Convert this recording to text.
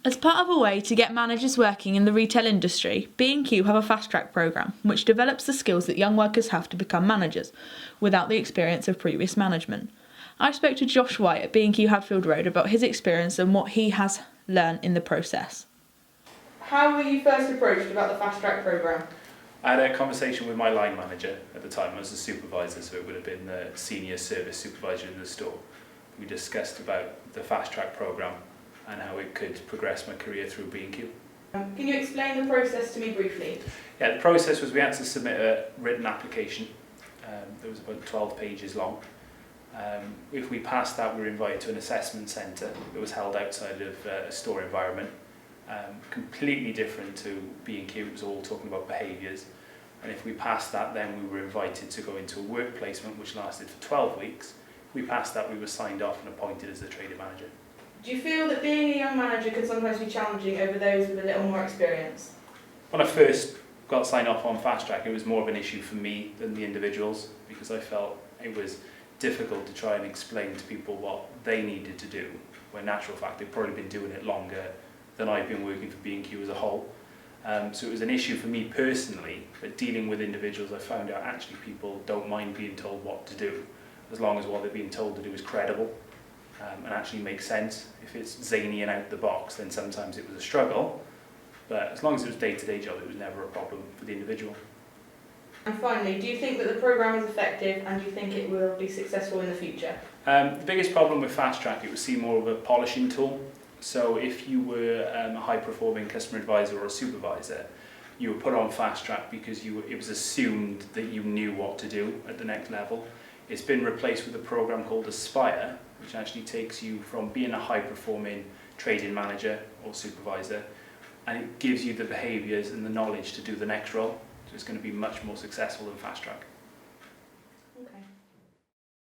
As part of a way to get managers working in the retail industry, B&Q have a fast track programme which develops the skills that young workers have to become managers without the experience of previous management. I spoke to Josh White at B&Q Hadfield Road about his experience and what he has learned in the process. How were you first approached about the fast track programme? I had a conversation with my line manager at the time. I was a supervisor, so it would have been the senior service supervisor in the store. We discussed about the fast track programme and how it could progress my career through B&Q. Can you explain the process to me briefly? Yeah, the process was we had to submit a written application that was about 12 pages long. If we passed that, we were invited to an assessment centre that was held outside of a store environment. Completely different to B&Q, it was all talking about behaviours. And if we passed that, then we were invited to go into a work placement which lasted for 12 weeks. If we passed that, we were signed off and appointed as the trading manager. Do you feel that being a young manager can sometimes be challenging over those with a little more experience? When I first got signed off on fast track, it was more of an issue for me than the individuals, because I felt it was difficult to try and explain to people what they needed to do, when in actual fact they've probably been doing it longer than I've been working for B&Q as a whole. So it was an issue for me personally, but dealing with individuals I found out actually people don't mind being told what to do, as long as what they're being told to do is credible and actually makes sense. If it's zany and out the box, then sometimes it was a struggle, but as long as it was day-to-day job, it was never a problem for the individual. And finally, do you think that the programme is effective and do you think it will be successful in the future? The biggest problem with fast track, it was seen more of a polishing tool. So if you were a high-performing customer advisor or a supervisor, you were put on fast track because it was assumed that you knew what to do at the next level. It's been replaced with a program called Aspire, which actually takes you from being a high-performing trading manager or supervisor, and it gives you the behaviours and the knowledge to do the next role. So it's going to be much more successful than fast track. Okay.